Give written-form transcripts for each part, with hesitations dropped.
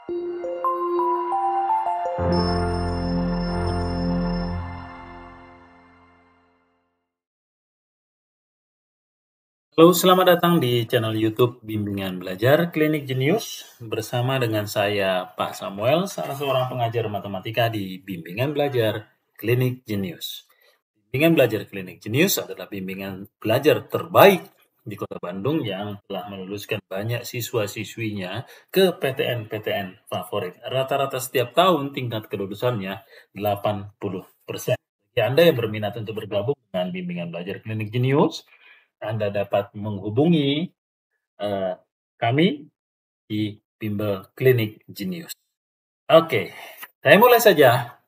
Halo, selamat datang di channel YouTube Bimbingan Belajar Klinik Jenius bersama dengan saya Pak Samuel, salah seorang pengajar matematika di Bimbingan Belajar Klinik Jenius. Bimbingan Belajar Klinik Jenius adalah bimbingan belajar terbaik di Kota Bandung yang telah meluluskan banyak siswa-siswinya ke PTN-PTN favorit. Rata-rata setiap tahun tingkat kelulusannya 80%. Bagi Anda yang berminat untuk bergabung dengan Bimbingan Belajar Klinik Jenius, Anda dapat menghubungi kami di Bimbel Klinik Jenius. Oke, saya mulai saja.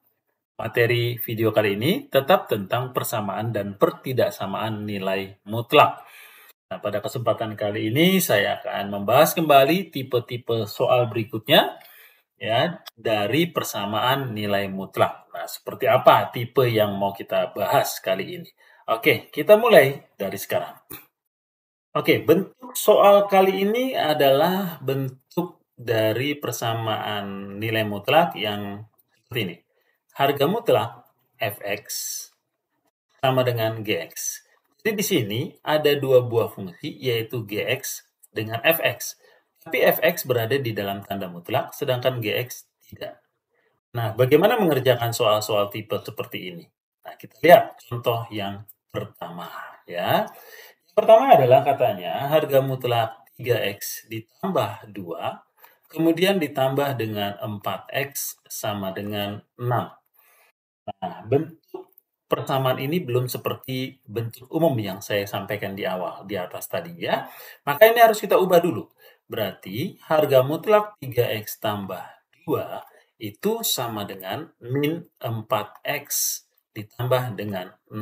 Materi video kali ini tetap tentang persamaan dan pertidaksamaan nilai mutlak. Nah, pada kesempatan kali ini saya akan membahas kembali tipe-tipe soal berikutnya ya dari persamaan nilai mutlak. Nah, seperti apa tipe yang mau kita bahas kali ini? Oke, kita mulai dari sekarang. Oke, bentuk soal kali ini adalah bentuk dari persamaan nilai mutlak yang seperti ini. Harga mutlak fx sama dengan gx. Jadi di sini ada dua buah fungsi, yaitu gx dengan fx. Tapi fx berada di dalam tanda mutlak, sedangkan gx tidak. Nah, bagaimana mengerjakan soal-soal tipe seperti ini? Nah, kita lihat contoh yang pertama ya. Pertama adalah katanya harga mutlak 3x ditambah 2, kemudian ditambah dengan 4x sama dengan 6. Nah, bentuk persamaan ini belum seperti bentuk umum yang saya sampaikan di awal, di atas tadi ya. Maka ini harus kita ubah dulu. Berarti harga mutlak 3x tambah 2 itu sama dengan min 4x ditambah dengan 6.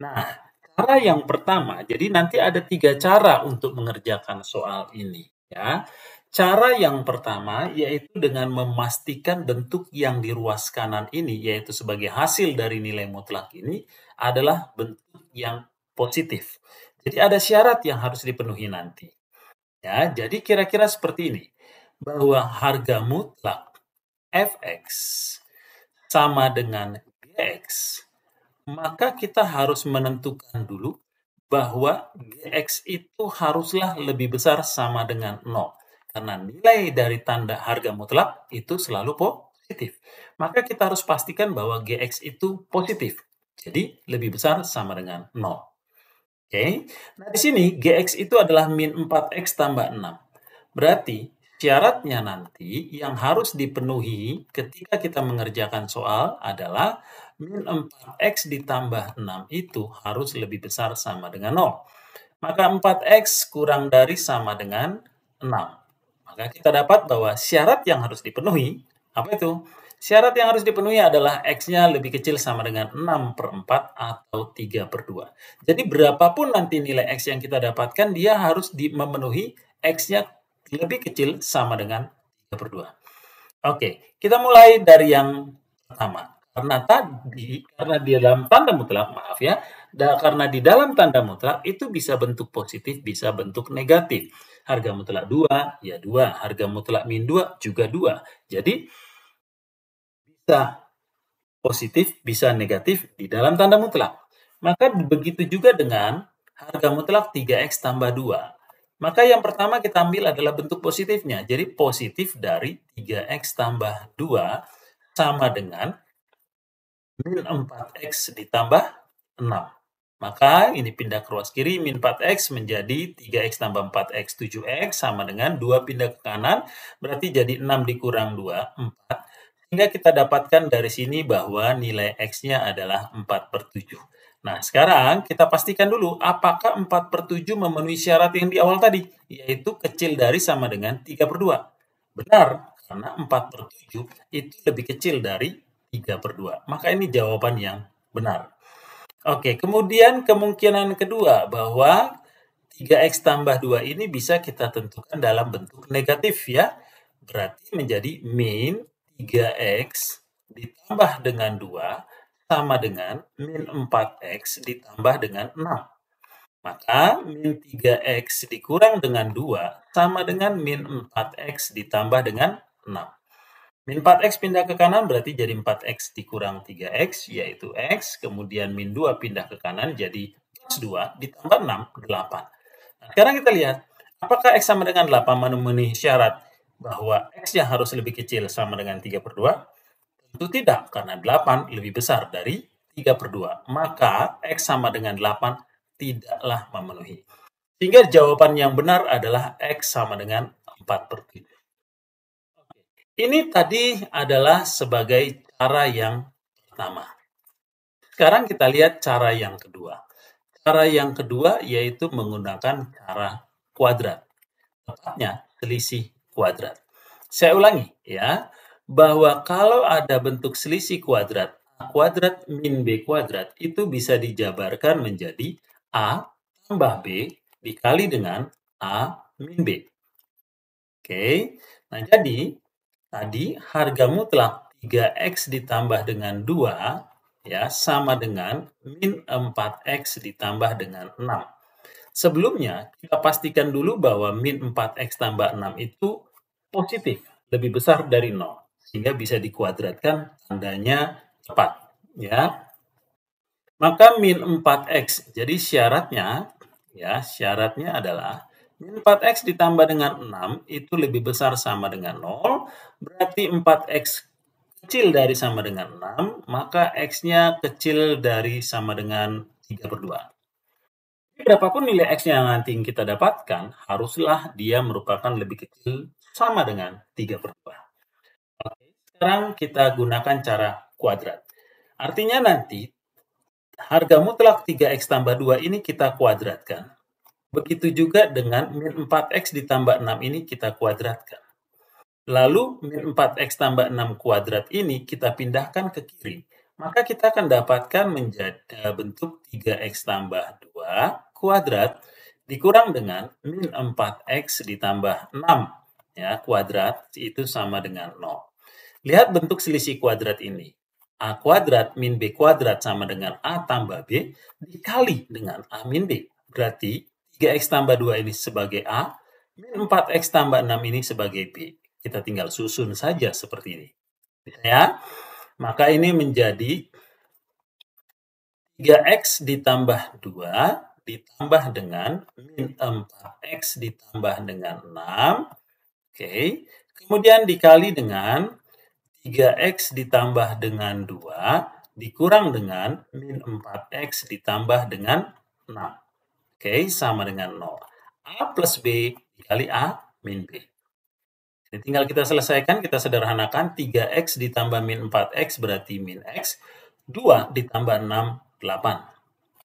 Nah, cara yang pertama, jadi nanti ada 3 cara untuk mengerjakan soal ini ya. Cara yang pertama yaitu dengan memastikan bentuk yang di ruas kanan ini, yaitu sebagai hasil dari nilai mutlak ini, adalah bentuk yang positif. Jadi ada syarat yang harus dipenuhi nanti. Ya, jadi kira-kira seperti ini, bahwa harga mutlak fx sama dengan gx, maka kita harus menentukan dulu bahwa gx itu haruslah lebih besar sama dengan 0. Karena nilai dari tanda harga mutlak itu selalu positif. Maka kita harus pastikan bahwa gx itu positif. Jadi lebih besar sama dengan 0. Oke. Nah, di sini gx itu adalah min 4x tambah 6. Berarti syaratnya nanti yang harus dipenuhi ketika kita mengerjakan soal adalah min 4x ditambah 6 itu harus lebih besar sama dengan 0. Maka 4x kurang dari sama dengan 6. Maka kita dapat bahwa syarat yang harus dipenuhi, apa itu? Syarat yang harus dipenuhi adalah x-nya lebih kecil sama dengan 6/4 atau 3/2. Jadi berapapun nanti nilai x yang kita dapatkan, dia harus memenuhi x-nya lebih kecil sama dengan 3/2. Oke, kita mulai dari yang pertama. Karena di dalam tanda mutlak, maaf ya, karena di dalam tanda mutlak itu bisa bentuk positif, bisa bentuk negatif. Harga mutlak 2, ya 2. Harga mutlak min 2, juga 2. Jadi, bisa positif, bisa negatif di dalam tanda mutlak. Maka begitu juga dengan harga mutlak 3x tambah 2. Maka yang pertama kita ambil adalah bentuk positifnya. Jadi positif dari 3x tambah 2 sama dengan min 4x ditambah 6. Maka ini pindah ke ruas kiri, min 4x menjadi 3x tambah 4x, 7x, sama dengan 2 pindah ke kanan, berarti jadi 6 dikurang 2, 4. Sehingga kita dapatkan dari sini bahwa nilai x-nya adalah 4/7. Nah, sekarang kita pastikan dulu apakah 4/7 memenuhi syarat yang di awal tadi, yaitu kecil dari sama dengan 3/2. Benar, karena 4/7 itu lebih kecil dari 3/2. Maka ini jawaban yang benar. Oke, kemudian kemungkinan kedua bahwa 3x tambah 2 ini bisa kita tentukan dalam bentuk negatif ya. Berarti menjadi min 3x ditambah dengan 2 sama dengan min 4x ditambah dengan 6. Maka min 3x dikurang dengan 2 sama dengan min 4x ditambah dengan 6. Min 4X pindah ke kanan berarti jadi 4X dikurang 3X, yaitu X. Kemudian min 2 pindah ke kanan jadi plus 2 ditambah 6, 8. Nah, sekarang kita lihat, apakah X sama dengan 8 memenuhi syarat bahwa X-nya harus lebih kecil sama dengan 3/2? Tentu tidak, karena 8 lebih besar dari 3/2. Maka X sama dengan 8 tidaklah memenuhi. Sehingga jawaban yang benar adalah X sama dengan 4/7. Ini tadi adalah sebagai cara yang pertama. Sekarang kita lihat cara yang kedua. Cara yang kedua yaitu menggunakan cara kuadrat. Tepatnya selisih kuadrat. Saya ulangi ya, bahwa kalau ada bentuk selisih kuadrat, A kuadrat min B kuadrat itu bisa dijabarkan menjadi A tambah B dikali dengan A min B. Oke, nah jadi tadi harga mutlak 3X ditambah dengan 2 ya sama dengan min 4X ditambah dengan 6. Sebelumnya kita pastikan dulu bahwa min 4X tambah 6 itu positif, lebih besar dari 0. Sehingga bisa dikuadratkan tandanya tepat. Ya. Maka min 4X, jadi syaratnya adalah min 4X ditambah dengan 6 itu lebih besar sama dengan 0, berarti 4X kecil dari sama dengan 6, maka X-nya kecil dari sama dengan 3/2. Berapapun nilai X yang nanti kita dapatkan, haruslah dia merupakan lebih kecil sama dengan 3/2. Oke, sekarang kita gunakan cara kuadrat. Artinya nanti, harga mutlak 3X tambah 2 ini kita kuadratkan. Begitu juga dengan min 4X ditambah 6 ini kita kuadratkan. Lalu min 4X tambah 6 kuadrat ini kita pindahkan ke kiri. Maka kita akan dapatkan menjadi bentuk 3X tambah 2 kuadrat dikurang dengan min 4X ditambah 6 ya, kuadrat itu sama dengan 0. Lihat bentuk selisih kuadrat ini. A kuadrat min B kuadrat sama dengan A tambah B dikali dengan A min B. Berarti 3X tambah 2 ini sebagai A, min 4X tambah 6 ini sebagai B. Kita tinggal susun saja seperti ini. Ya. Maka ini menjadi 3X ditambah 2 ditambah dengan min 4X ditambah dengan 6. Oke. Kemudian dikali dengan 3X ditambah dengan 2 dikurang dengan min 4X ditambah dengan 6. Oke, sama dengan 0. A plus B dikali A min B. Jadi tinggal kita selesaikan, kita sederhanakan. 3X ditambah min 4X berarti min X. 2 ditambah 6, 8.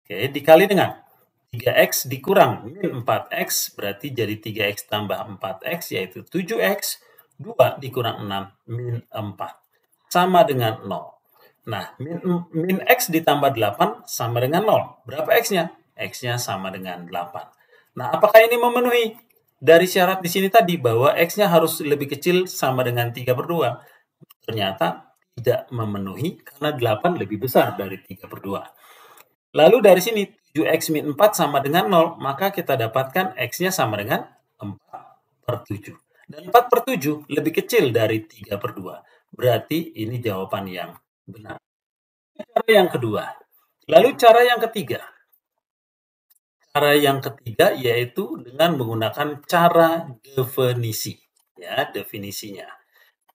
Oke, dikali dengan 3X dikurang min 4X berarti jadi 3X tambah 4X yaitu 7X. 2 dikurang 6, min 4. Sama dengan 0. Nah, min X ditambah 8 sama dengan 0. Berapa X-nya? X-nya sama dengan 8. Nah, apakah ini memenuhi? Dari syarat di sini tadi bahwa X-nya harus lebih kecil sama dengan 3/2. Ternyata tidak memenuhi karena 8 lebih besar dari 3/2. Lalu dari sini 7X min 4 sama dengan 0, maka kita dapatkan X-nya sama dengan 4/7. Dan 4/7 lebih kecil dari 3/2. Berarti ini jawaban yang benar. Cara yang kedua. Lalu cara yang ketiga. Cara yang ketiga yaitu dengan menggunakan cara definisi. Ya, definisinya.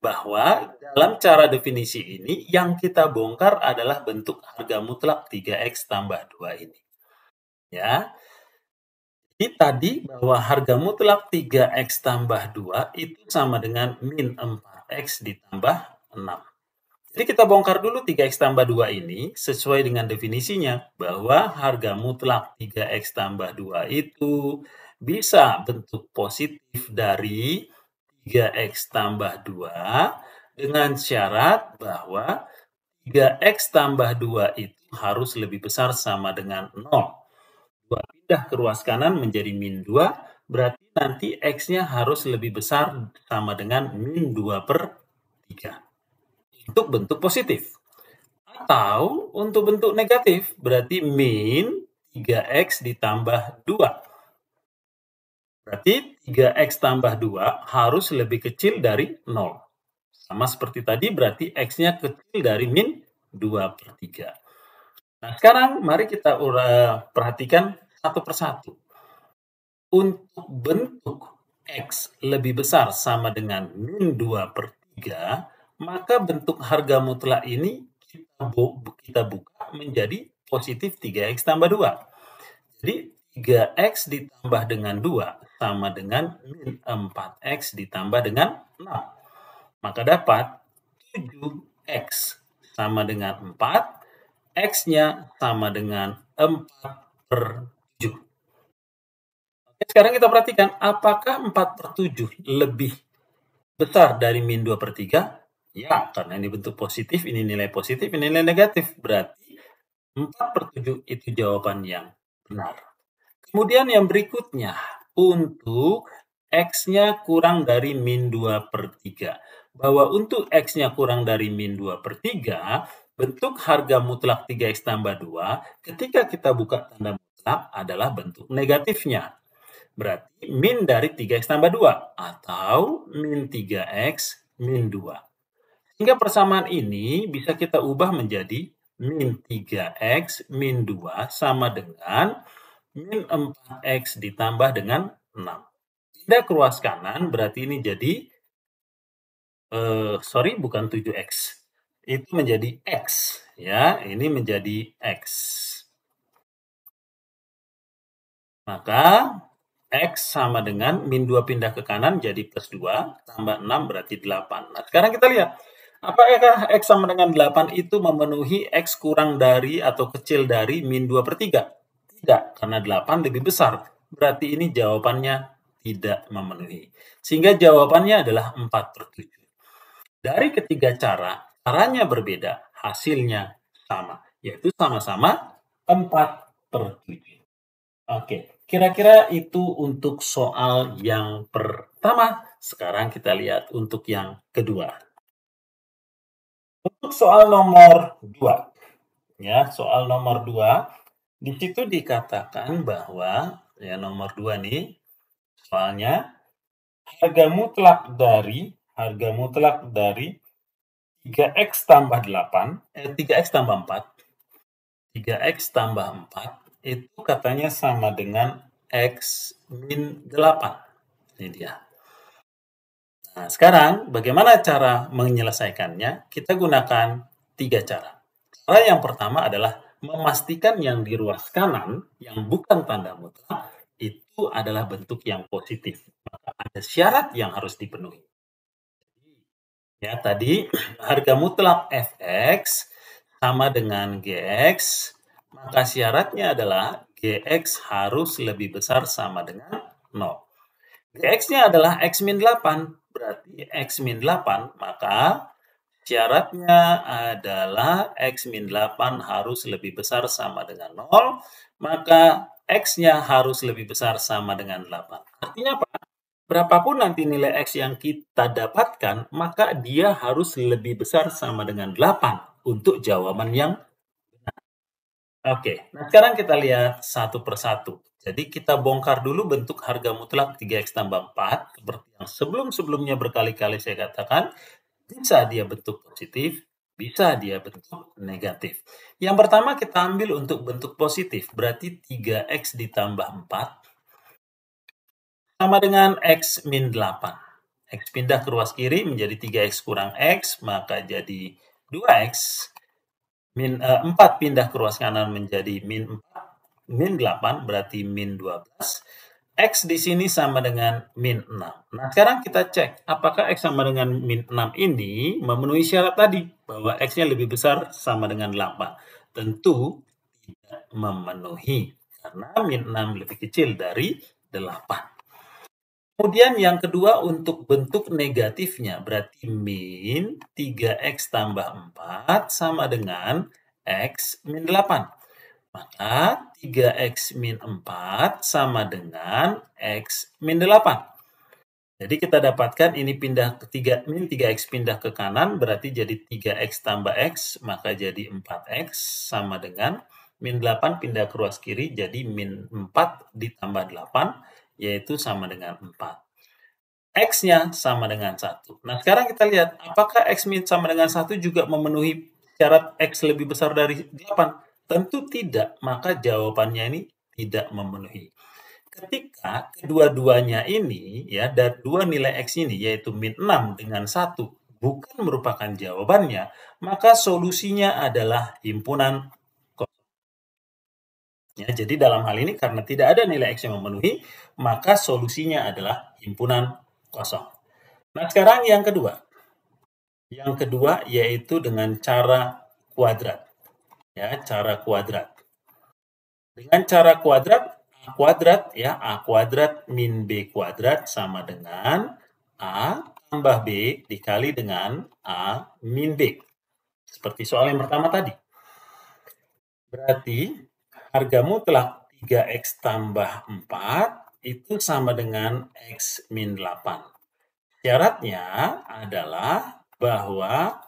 Bahwa dalam cara definisi ini yang kita bongkar adalah bentuk harga mutlak 3X tambah 2 ini. Ya. Jadi tadi bahwa harga mutlak 3X tambah 2 itu sama dengan min 4X ditambah 6. Jadi kita bongkar dulu 3X tambah 2 ini sesuai dengan definisinya bahwa harga mutlak 3X tambah 2 itu bisa bentuk positif dari 3X tambah 2 dengan syarat bahwa 3X tambah 2 itu harus lebih besar sama dengan 0. 2 pindah ke ruas kanan menjadi min 2, berarti nanti X-nya harus lebih besar sama dengan min 2/3. Untuk bentuk positif. Atau untuk bentuk negatif, berarti min 3X ditambah 2. Berarti 3X tambah 2 harus lebih kecil dari 0. Sama seperti tadi berarti X-nya kecil dari min 2/3. Nah, sekarang mari kita perhatikan satu persatu. Untuk bentuk X lebih besar sama dengan min 2/3, maka bentuk harga mutlak ini kita buka menjadi positif 3X tambah 2. Jadi 3X ditambah dengan 2 sama dengan min 4X ditambah dengan 6. Maka dapat 7X sama dengan 4, X-nya sama dengan 4/7. Oke, sekarang kita perhatikan, apakah 4/7 lebih besar dari min 2/3? Ya, karena ini bentuk positif, ini nilai positif, ini nilai negatif. Berarti 4/7 itu jawaban yang benar. Kemudian yang berikutnya, untuk X-nya kurang dari min 2/3. Bahwa untuk X-nya kurang dari min 2/3, bentuk harga mutlak 3X tambah 2, ketika kita buka tanda mutlak adalah bentuk negatifnya. Berarti min dari 3X tambah 2, atau min 3X min 2. Hingga persamaan ini bisa kita ubah menjadi min 3X min 2 sama dengan min 4X ditambah dengan 6. Pindah ke ruas kanan, berarti ini jadi, bukan 7X. Itu menjadi X, ya, ini menjadi X. Maka X sama dengan min 2 pindah ke kanan jadi plus 2, tambah 6 berarti 8. Nah, sekarang kita lihat, apakah X sama dengan 8 itu memenuhi X kurang dari atau kecil dari min 2/3? Tidak, karena 8 lebih besar. Berarti ini jawabannya tidak memenuhi. Sehingga jawabannya adalah 4/7. Dari ketiga caranya berbeda, hasilnya sama, yaitu sama-sama 4/7. Oke, kira-kira itu untuk soal yang pertama. Sekarang kita lihat untuk yang kedua. Untuk soal nomor 2, ya, soal nomor 2, di situ dikatakan bahwa, ya, nomor 2 nih, soalnya harga mutlak dari 3X tambah 8, 3X tambah 4, 3X tambah 4, itu katanya sama dengan X min 8. Ini dia. Nah, sekarang bagaimana cara menyelesaikannya? Kita gunakan 3 cara. Cara yang pertama adalah memastikan yang di ruas kanan, yang bukan tanda mutlak, itu adalah bentuk yang positif. Maka ada syarat yang harus dipenuhi. Ya, tadi harga mutlak Fx sama dengan Gx, maka syaratnya adalah Gx harus lebih besar sama dengan 0. Gx-nya adalah X min 8, berarti X min 8, maka syaratnya adalah X min 8 harus lebih besar sama dengan 0, maka X-nya harus lebih besar sama dengan 8. Artinya apa? Berapapun nanti nilai X yang kita dapatkan, maka dia harus lebih besar sama dengan 8 untuk jawaban yang benar. Oke, nah sekarang kita lihat satu persatu. Jadi kita bongkar dulu bentuk harga mutlak 3X tambah 4, seperti yang sebelum-sebelumnya berkali-kali saya katakan, bisa dia bentuk positif, bisa dia bentuk negatif. Yang pertama kita ambil untuk bentuk positif, berarti 3X ditambah 4, sama dengan X min 8. X pindah ke ruas kiri menjadi 3X kurang X, maka jadi 2X. 4 pindah ke ruas kanan menjadi min 4. Min 8 berarti min 12. X di sini sama dengan min 6. Nah, sekarang kita cek apakah X sama dengan min 6 ini memenuhi syarat tadi bahwa X-nya lebih besar sama dengan 8. Tentu tidak memenuhi karena min 6 lebih kecil dari 8. Kemudian yang kedua untuk bentuk negatifnya, berarti min 3X tambah 4 sama dengan X min 8. Maka 3X min 4 sama dengan X min 8. Jadi kita dapatkan ini pindah ke 3, min 3X pindah ke kanan, berarti jadi 3X tambah X, maka jadi 4X sama dengan min 8 pindah ke ruas kiri, jadi min 4 ditambah 8, yaitu sama dengan 4. X-nya sama dengan 1. Nah, sekarang kita lihat apakah X min sama dengan 1 juga memenuhi syarat X lebih besar dari 8? Tentu tidak, maka jawabannya ini tidak memenuhi. Ketika kedua-duanya ini, ya, dari dua nilai X ini, yaitu min 6 dengan 1, bukan merupakan jawabannya, maka solusinya adalah himpunan kosong. Ya, jadi dalam hal ini karena tidak ada nilai X yang memenuhi, maka solusinya adalah himpunan kosong. Nah, sekarang yang kedua. Yang kedua yaitu dengan cara kuadrat. Ya, cara kuadrat. Dengan cara kuadrat, A kuadrat ya, A kuadrat min B kuadrat sama dengan A tambah B dikali dengan A min B. Seperti soal yang pertama tadi. Berarti harga mutlak 3X tambah 4 itu sama dengan X min 8. Syaratnya adalah bahwa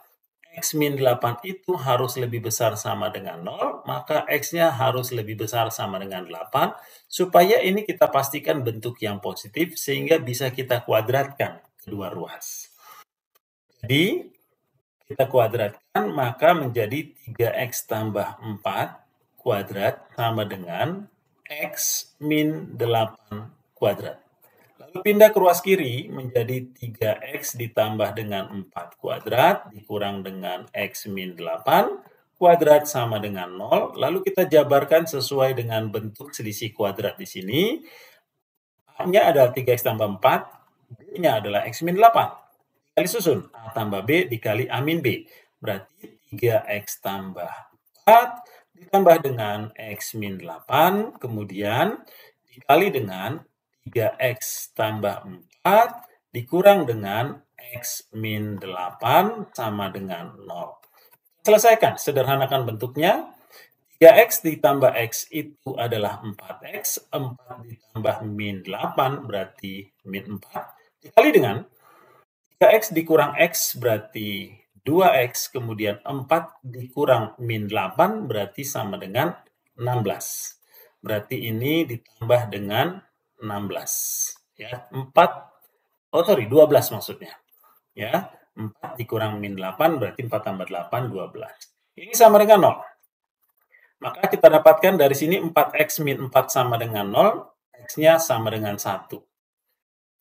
X min 8 itu harus lebih besar sama dengan 0, maka X-nya harus lebih besar sama dengan 8, supaya ini kita pastikan bentuk yang positif, sehingga bisa kita kuadratkan kedua ruas. Jadi, kita kuadratkan, maka menjadi 3X tambah 4 kuadrat sama dengan X min 8 kuadrat. Lalu pindah ke ruas kiri menjadi 3X ditambah dengan 4 kuadrat dikurang dengan X min 8 kuadrat sama dengan 0. Lalu kita jabarkan sesuai dengan bentuk selisih kuadrat di sini. A-nya adalah 3X tambah 4, B-nya adalah X min 8. Kali susun, A tambah B dikali A min B. Berarti 3X tambah 4 ditambah dengan X min 8, kemudian dikali dengan 3X tambah 4 dikurang dengan X min 8 sama dengan 0. Selesaikan, sederhanakan bentuknya. 3X ditambah X itu adalah 4X, 4 ditambah min 8 berarti min 4, dikali dengan 3X dikurang X berarti 2X, kemudian 4 dikurang min 8 berarti sama dengan 16. Berarti ini ditambah dengan 16. Ya, 12 maksudnya. Ya, 4 dikurang min 8 berarti 4 tambah 8, 12. Ini sama dengan 0. Maka kita dapatkan dari sini 4X min 4 sama dengan 0, X-nya sama dengan 1.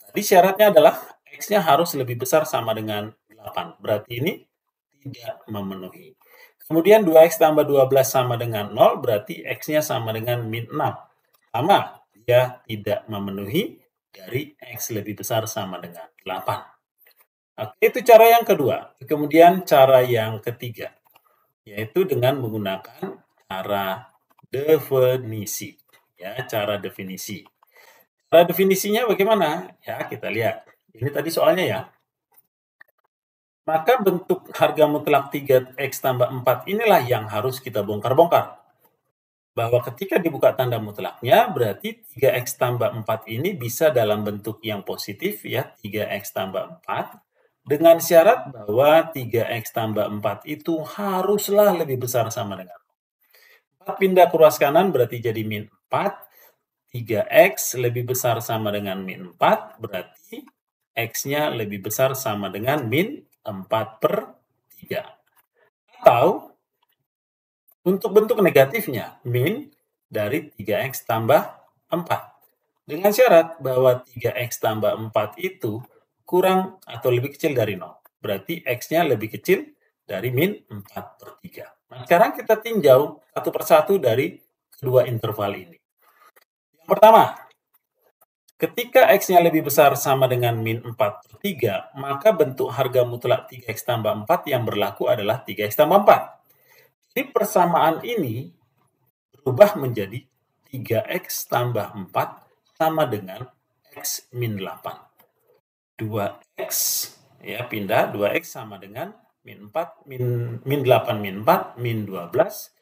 Tadi syaratnya adalah X-nya harus lebih besar sama dengan 8. Berarti ini tidak memenuhi. Kemudian 2X tambah 12 sama dengan 0, berarti X-nya sama dengan min 6. Sama, dia tidak memenuhi dari X lebih besar sama dengan 8. Oke, itu cara yang kedua. Kemudian cara yang ketiga, yaitu dengan menggunakan cara definisi. Ya, cara definisi. Cara definisinya bagaimana? Ya, kita lihat. Ini tadi soalnya ya. Maka bentuk harga mutlak 3X tambah 4 inilah yang harus kita bongkar-bongkar. Bahwa ketika dibuka tanda mutlaknya, berarti 3X tambah 4 ini bisa dalam bentuk yang positif ya, 3X tambah 4. Dengan syarat bahwa 3X tambah 4 itu haruslah lebih besar sama dengan 4 pindah ke ruas kanan berarti jadi min 4. 3X lebih besar sama dengan min 4, berarti X-nya lebih besar sama dengan min 4/3. Atau, untuk bentuk negatifnya, min dari 3X tambah 4. Dengan syarat bahwa 3X tambah 4 itu kurang atau lebih kecil dari 0. Berarti X-nya lebih kecil dari min 4/3. Nah, sekarang kita tinjau satu persatu dari kedua interval ini. Yang pertama, ketika X-nya lebih besar sama dengan min 4/3, maka bentuk harga mutlak 3X tambah 4 yang berlaku adalah 3X tambah 4. Jadi persamaan ini berubah menjadi 3X tambah 4 sama dengan X min 8. 2X, ya pindah, 2X sama dengan min 4, min 8 min 4, min 12.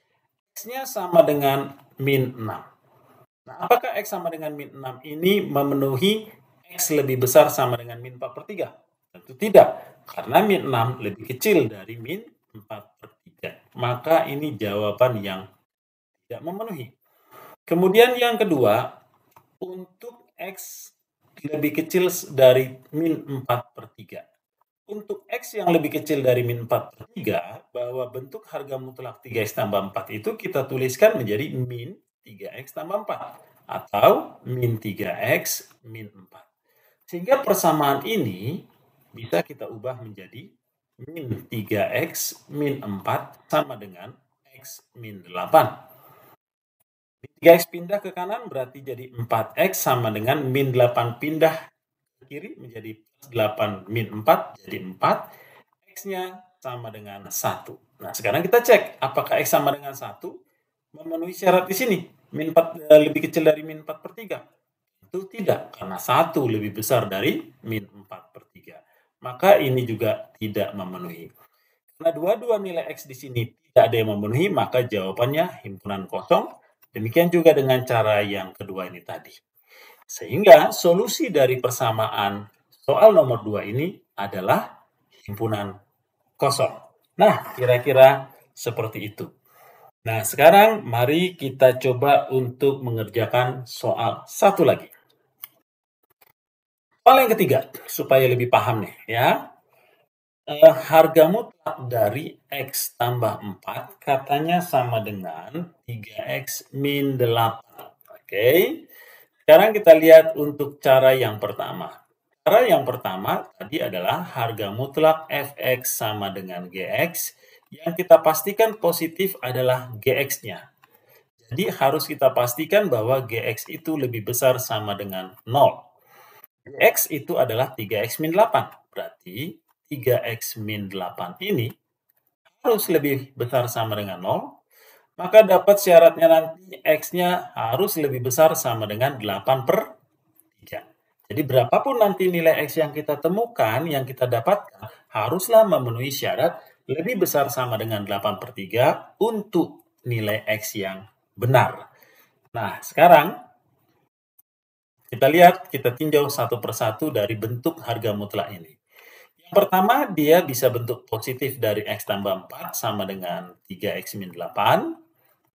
X-nya sama dengan min 6. Nah, apakah X sama dengan min 6 ini memenuhi X lebih besar sama dengan min 4/3? Tentu tidak, karena min 6 lebih kecil dari min 4/3. Maka ini jawaban yang tidak memenuhi. Kemudian yang kedua, untuk X lebih kecil dari min 4 per 3. Untuk X yang lebih kecil dari min 4 per 3, bahwa bentuk harga mutlak 3X tambah 4 itu kita tuliskan menjadi min 3X tambah 4. Atau min 3X min 4. Sehingga persamaan ini bisa kita ubah menjadi min 3X min 4 sama dengan X min 8. 3X pindah ke kanan berarti jadi 4X sama dengan min 8 pindah ke kiri menjadi plus 8 min 4 jadi 4. X-nya sama dengan 1. Nah, sekarang kita cek apakah X sama dengan 1 memenuhi syarat di sini. Min 4 lebih kecil dari min 4 per 3. Itu tidak, karena 1 lebih besar dari min 4 per 3. Maka ini juga tidak memenuhi. Karena dua-dua nilai X di sini tidak ada yang memenuhi, maka jawabannya himpunan kosong. Demikian juga dengan cara yang kedua ini tadi. Sehingga solusi dari persamaan soal nomor 2 ini adalah himpunan kosong. Nah, kira-kira seperti itu. Nah, sekarang mari kita coba untuk mengerjakan soal satu lagi. Soal yang ketiga, supaya lebih paham nih ya. Harga mutlak dari X tambah 4 katanya sama dengan 3X min 8. Oke. Sekarang kita lihat untuk cara yang pertama. Cara yang pertama tadi adalah harga mutlak Fx sama dengan Gx. Yang kita pastikan positif adalah Gx-nya. Jadi harus kita pastikan bahwa Gx itu lebih besar sama dengan 0. Gx itu adalah 3X min 8. Berarti 3X min 8 ini harus lebih besar sama dengan 0, maka dapat syaratnya nanti X-nya harus lebih besar sama dengan 8 per 3. Jadi berapapun nanti nilai X yang kita temukan, yang kita dapatkan, haruslah memenuhi syarat lebih besar sama dengan 8 per 3 untuk nilai X yang benar. Nah, sekarang kita lihat, kita tinjau satu persatu dari bentuk harga mutlak ini. Yang pertama, dia bisa bentuk positif dari X tambah 4 sama dengan 3X min 8.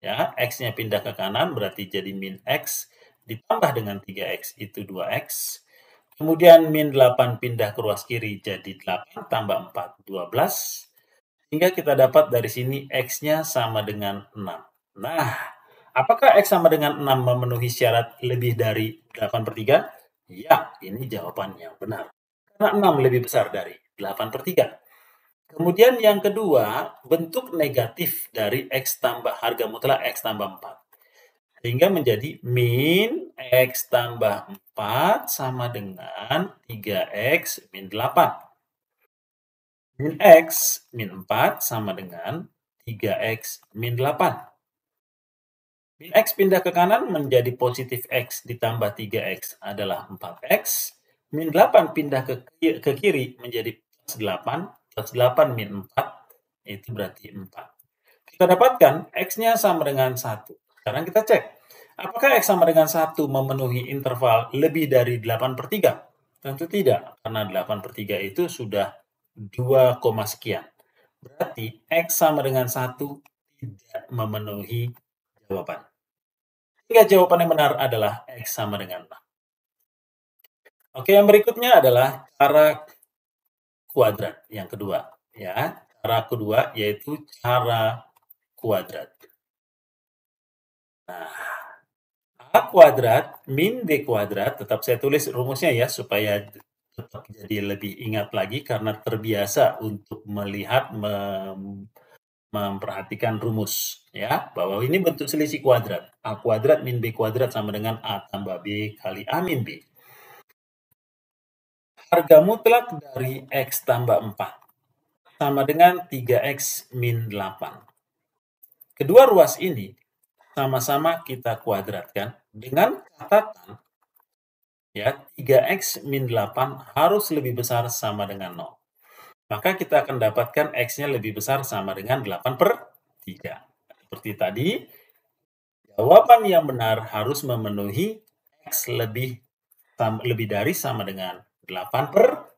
Ya, X-nya pindah ke kanan berarti jadi min X ditambah dengan 3X itu 2X. Kemudian min 8 pindah ke ruas kiri jadi 8 tambah 4, 12. Hingga kita dapat dari sini X-nya sama dengan 6. Nah, apakah X sama dengan 6 memenuhi syarat lebih dari 8 per 3? Ya, ini jawabannya benar. Karena 6 lebih besar dari 8 per 3. Kemudian yang kedua, bentuk negatif dari X tambah harga mutlak X tambah 4. Sehingga menjadi min X tambah 4 sama dengan 3X min 8. Min X min 4 sama dengan 3X min 8. Min X pindah ke kanan menjadi positif X ditambah 3X adalah 4X. Min 8 pindah ke kiri menjadi plus 8. Plus 8 min 4 itu berarti 4. Kita dapatkan X-nya sama dengan 1. Sekarang kita cek. Apakah X sama dengan 1 memenuhi interval lebih dari 8 per 3? Tentu tidak, karena 8 per 3 itu sudah 2, sekian. Berarti X sama dengan 1 tidak memenuhi jawaban. Sehingga jawaban yang benar adalah X sama dengan 6. Oke, yang berikutnya adalah cara kuadrat yang kedua. Ya, cara kedua yaitu cara kuadrat. Nah, A kuadrat min B kuadrat, tetap saya tulis rumusnya ya, supaya tetap jadi lebih ingat lagi, karena terbiasa untuk melihat, memperhatikan rumus ya, bahwa ini bentuk selisih kuadrat. A kuadrat min B kuadrat sama dengan A tambah B kali A min B. Harga mutlak dari X tambah 4 sama dengan 3X min 8. Kedua ruas ini sama-sama kita kuadratkan dengan catatan ya, 3X min 8 harus lebih besar sama dengan 0. Maka kita akan dapatkan X-nya lebih besar sama dengan 8 per 3. Seperti tadi, jawaban yang benar harus memenuhi X lebih dari sama dengan 8 per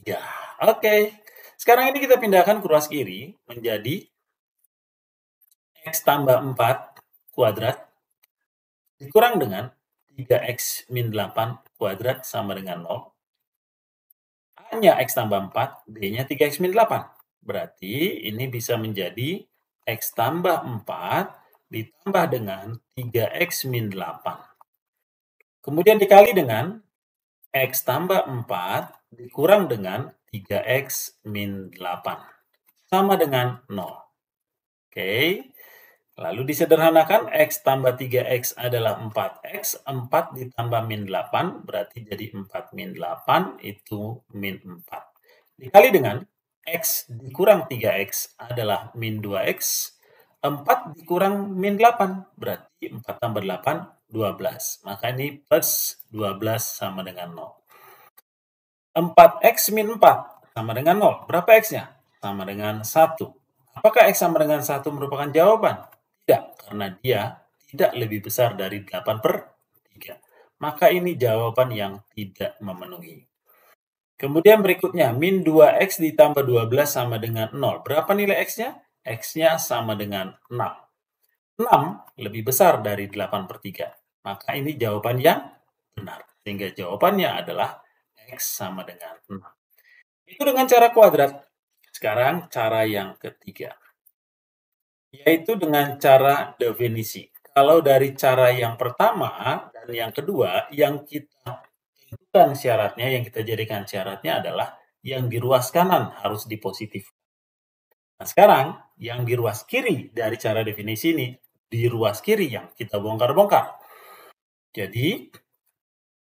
3. Oke. Sekarang ini kita pindahkan ke ruas kiri menjadi X tambah 4 kuadrat dikurang dengan 3x min 8 kuadrat sama dengan 0. A-nya X tambah 4, B-nya 3x min 8. Berarti ini bisa menjadi X tambah 4 ditambah dengan 3x min 8. Kemudian dikali dengan X tambah 4 dikurang dengan 3x min 8. Sama dengan 0. Oke. Lalu disederhanakan, X tambah 3X adalah 4X, 4 ditambah min 8, berarti jadi 4 min 8, itu min 4. Dikali dengan X dikurang 3X adalah min 2X, 4 dikurang min 8, berarti 4 tambah 8, 12. Maka ini plus 12 sama dengan 0. 4X min 4 sama dengan 0. Berapa X-nya? Sama dengan 1. Apakah X sama dengan 1 merupakan jawaban? Tidak, karena dia tidak lebih besar dari 8/3. Maka ini jawaban yang tidak memenuhi. Kemudian berikutnya, min 2X ditambah 12 sama dengan 0. Berapa nilai X-nya? X-nya sama dengan 6. 6 lebih besar dari 8/3. Maka ini jawaban yang benar. Sehingga jawabannya adalah X sama dengan 6. Itu dengan cara kuadrat. Sekarang cara yang ketiga, yaitu dengan cara definisi. Kalau dari cara yang pertama dan yang kedua, yang kita tentukan syaratnya, yang kita jadikan syaratnya adalah yang di ruas kanan harus dipositif. Nah, sekarang yang di ruas kiri dari cara definisi ini, di ruas kiri yang kita bongkar-bongkar. Jadi,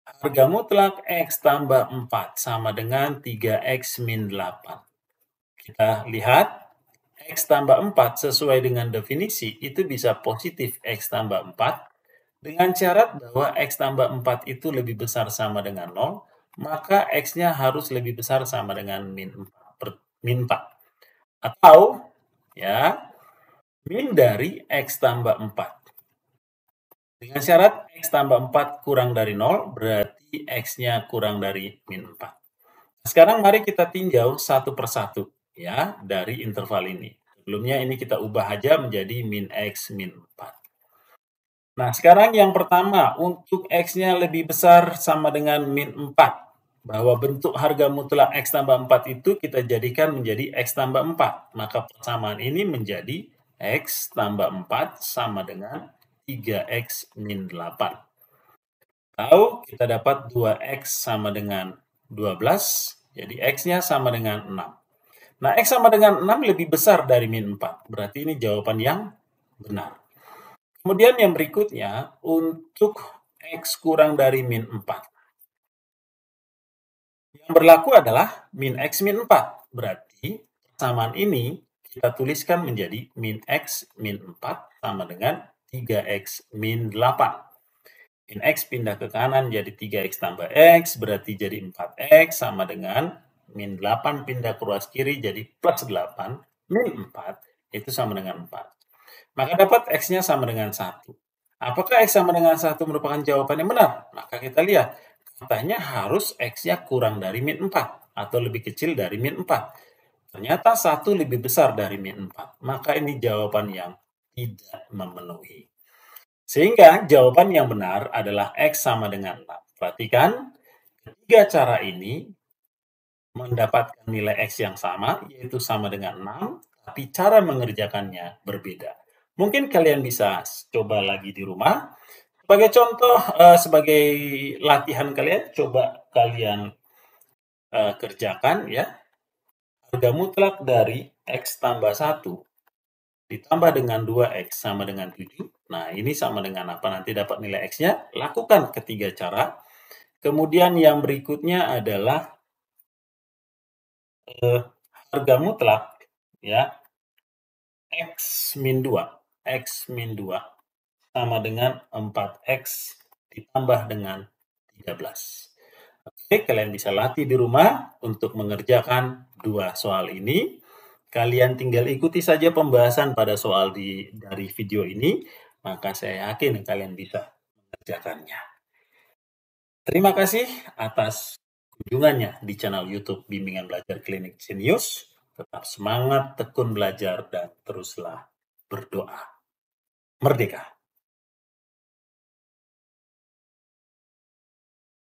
harga mutlak X tambah 4 sama dengan 3X min 8. Kita lihat, X tambah 4 sesuai dengan definisi itu bisa positif X tambah 4 dengan syarat bahwa X tambah 4 itu lebih besar sama dengan 0, maka X-nya harus lebih besar sama dengan min 4. Atau, ya, min dari X tambah 4. Dengan syarat X tambah 4 kurang dari 0, berarti X-nya kurang dari min 4. Sekarang mari kita tinjau satu persatu, ya, dari interval ini. Sebelumnya ini kita ubah aja menjadi min X min 4. Nah, sekarang yang pertama, untuk X-nya lebih besar sama dengan min 4. Bahwa bentuk harga mutlak X tambah 4 itu kita jadikan menjadi X tambah 4. Maka persamaan ini menjadi X tambah 4 sama dengan 3X min 8. Lalu kita dapat 2X sama dengan 12, jadi X-nya sama dengan 6. Nah, X sama dengan 6 lebih besar dari min 4. Berarti ini jawaban yang benar. Kemudian yang berikutnya, untuk X kurang dari min 4. Yang berlaku adalah min X min 4. Berarti persamaan ini kita tuliskan menjadi min X min 4 sama dengan 3X min 8. Min X pindah ke kanan jadi 3X tambah X, berarti jadi 4X sama dengan min 8 pindah ke ruas kiri jadi plus 8, min 4, itu sama dengan 4. Maka dapat X-nya sama dengan 1. Apakah X sama dengan 1 merupakan jawaban yang benar? Maka kita lihat, katanya harus X-nya kurang dari min 4, atau lebih kecil dari min 4. Ternyata 1 lebih besar dari min 4. Maka ini jawaban yang tidak memenuhi. Sehingga jawaban yang benar adalah X sama dengan 6. Perhatikan, ketiga cara ini mendapatkan nilai X yang sama, yaitu sama dengan 6, tapi cara mengerjakannya berbeda. Mungkin kalian bisa coba lagi di rumah. Sebagai contoh, sebagai latihan kalian, coba kalian kerjakan ya. Harga mutlak dari X tambah 1 ditambah dengan 2X sama dengan 7. Nah, ini sama dengan apa? Nanti dapat nilai X-nya. Lakukan ketiga cara. Kemudian yang berikutnya adalah harga mutlak ya X min 2. X min 2 sama dengan 4X ditambah dengan 13. Oke, kalian bisa latih di rumah untuk mengerjakan dua soal ini. Kalian tinggal ikuti saja pembahasan pada soal dari video ini, maka saya yakin kalian bisa mengerjakannya. Terima kasih atas kunjungannya di channel YouTube Bimbingan Belajar Klinik Jenius. Tetap semangat, tekun belajar, dan teruslah berdoa. Merdeka!